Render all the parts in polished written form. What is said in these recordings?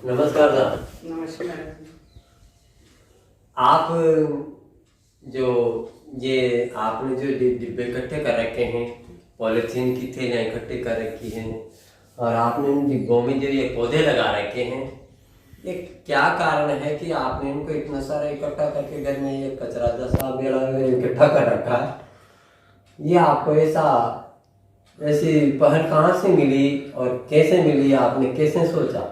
नमस्कार साहब। नमस्कार। आप जो ये आपने जो डिब्बे इकट्ठे कर रखे हैं, पॉलीथीन की थैलियाँ इकट्ठे कर रखी हैं और आपने इन डिब्बों में जो ये पौधे लगा रखे हैं, ये क्या कारण है कि आपने इनको इतना सारा इकट्ठा करके घर में ये कचरा जैसा बेड़ा इकट्ठा कर रखा है? ये आपको ऐसी पहल कहाँ से मिली और कैसे मिली? आपने कैसे सोचा?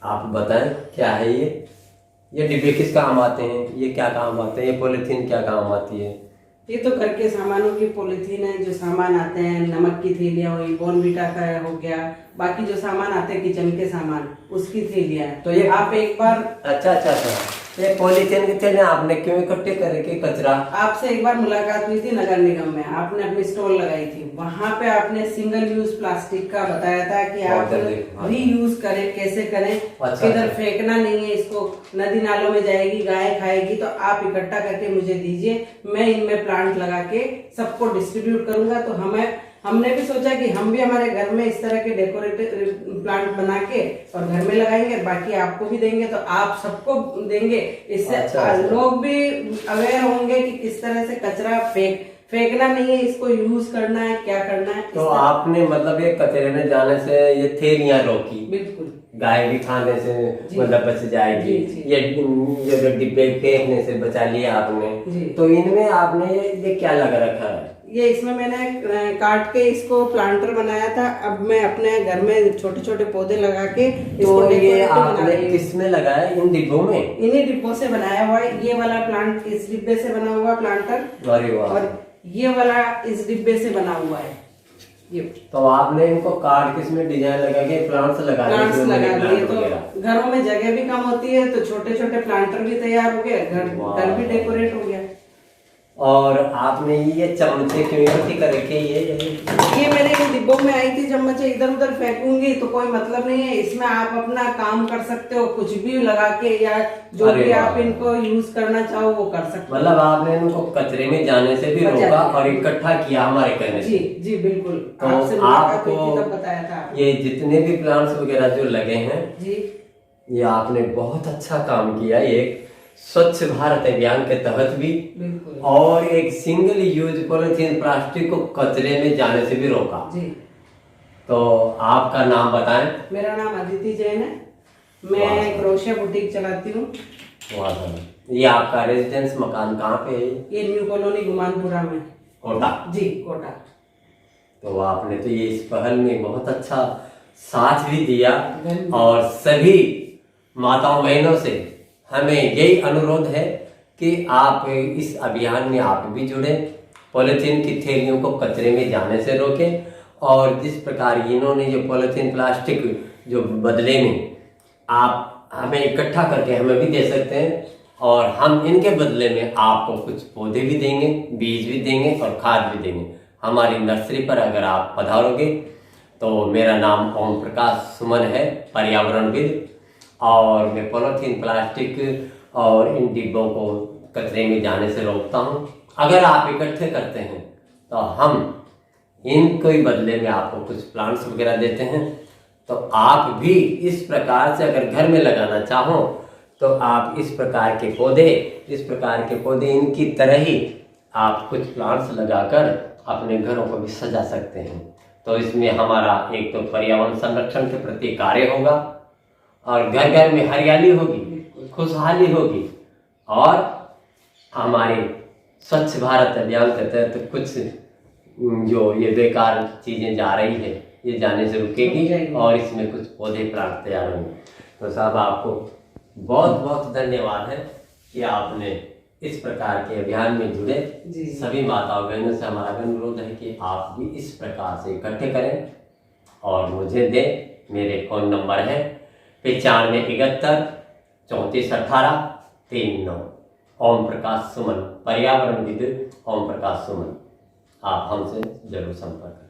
आप बताएं, क्या है ये डिब्बे किस काम आते हैं? ये क्या काम आते हैं? ये पॉलीथीन क्या काम आती है? ये तो घर के सामानों की पॉलीथीन है। जो सामान आते हैं, नमक की थैलियाँ हुई, बॉर्नविटा का हो गया, बाकी जो सामान आते हैं किचन के सामान, उसकी थैलियाँ है। तो ये आप एक बार अच्छा, ये पॉलीथीन की थैलियाँ आपने क्यों इकट्ठे करे के कचरा? आपसे एक बार मुलाकात हुई थी नगर निगम में, आपने अपनी स्टॉल लगाई थी। वहाँ पे आपने सिंगल यूज प्लास्टिक का बताया था कि आप रीयूज करें, कैसे करें, किधर फेंकना नहीं है, इसको नदी नालों में जाएगी, गाय खाएगी, तो आप इकट्ठा करके मुझे दीजिए, मैं इनमें प्लांट लगा के सबको डिस्ट्रीब्यूट करूंगा। तो हमने भी सोचा कि हम भी हमारे घर में इस तरह के डेकोरेटिव प्लांट बना के और घर में लगाएंगे, बाकी आपको भी देंगे, तो आप सबको देंगे। इससे लोग भी अवेयर होंगे कि किस तरह से कचरा फेंकना नहीं है, इसको यूज करना है, क्या करना है। तो आपने मतलब ये कचरे में जाने से ये थैलियाँ रोकी, बिल्कुल, गाय भी खाने से मतलब बच जाएगी। ये डिब्बे फेंकने से बचा लिया आपने। तो इनमें आपने ये क्या लगा रखा है? ये इसमें मैंने काट के इसको प्लांटर बनाया था। अब मैं अपने घर में छोटे छोटे पौधे लगा के इसको ये आपने किस में लगाया? इन डिब्बों में? इन्हीं डिब्बों से बनाया हुआ है। ये वाला प्लांट इस डिब्बे से बना हुआ प्लांटर, अरे वाह। और ये वाला इस डिब्बे से बना हुआ है। ये तो आपने इनको काट के इसमें डिजाइन लगा के प्लांट्स लगा दिए। तो घरों में जगह भी कम होती है, तो छोटे छोटे प्लांटर भी तैयार हो गए, घर भी डेकोरेट हो गया। और आपने ये चम्मचे क्यों इकट्ठी कर रखे? ये मेरे इन डिब्बों में आई थी चम्मचे, इधर उधर फेंकूंगी तो कोई मतलब नहीं है। इसमें आप अपना काम कर सकते हो, कुछ भी लगा के, या जो भी आप इनको यूज करना चाहो वो कर सकते हो। मतलब आपने इनको कचरे में जाने से भी रोका और इकट्ठा किया हमारे करने से। जी बिल्कुल। तो आपको बताया था ये जितने भी प्लांट्स वगैरह जो लगे हैं जी, ये आपने बहुत अच्छा काम किया। एक स्वच्छ भारत अभियान के तहत भी, और एक सिंगल यूज पॉलीथीन प्लास्टिक को कचरे में जाने से भी रोका जी। तो आपका नाम बताएं। मेरा नाम अदिति जैन है, मैं क्रोशिया बुटीक चलाती हूँ। ये आपका रेजिडेंस मकान कहाँ पे है? ये न्यू कॉलोनी गुमानपुरा में, कोटा जी, कोटा। तो आपने तो ये इस पहल में बहुत अच्छा साथ भी दिया, और सभी माताओं बहनों से हमें यही अनुरोध है कि आप इस अभियान में आप भी जुड़े, पॉलीथीन की थैलियों को कचरे में जाने से रोकें, और जिस प्रकार इन्होंने जो पॉलीथीन प्लास्टिक जो बदले में आप हमें इकट्ठा करके हमें भी दे सकते हैं, और हम इनके बदले में आपको कुछ पौधे भी देंगे, बीज भी देंगे और खाद भी देंगे। हमारी नर्सरी पर अगर आप पधारोगे तो मेरा नाम ओम प्रकाश सुमन है, पर्यावरणविद, और मैं पॉलीथीन प्लास्टिक और इन डिब्बों को कचरे में जाने से रोकता हूँ। अगर आप इकट्ठे करते हैं तो हम इनको ही बदले में आपको कुछ प्लांट्स वगैरह देते हैं। तो आप भी इस प्रकार से अगर घर में लगाना चाहो तो आप इस प्रकार के पौधे इनकी तरह ही आप कुछ प्लांट्स लगाकर अपने घरों को भी सजा सकते हैं। तो इसमें हमारा एक तो पर्यावरण संरक्षण के प्रति कार्य होगा, और घर घर में हरियाली होगी, खुशहाली होगी, और हमारे स्वच्छ भारत अभियान के तहत कुछ जो ये बेकार चीजें जा रही है ये जाने से रुकेगी, और इसमें कुछ पौधे प्लांट तैयार होंगे। तो साहब आपको बहुत बहुत धन्यवाद है कि आपने इस प्रकार के अभियान में जुड़े। सभी माताओं बहनों से हमारा अनुरोध है कि आप भी इस प्रकार से इकट्ठे करें और मुझे दें। मेरे फोन नंबर है 9571 34 18 39। ओम प्रकाश सुमन, पर्यावरणविद ओम प्रकाश सुमन। आप हमसे जरूर संपर्क करें।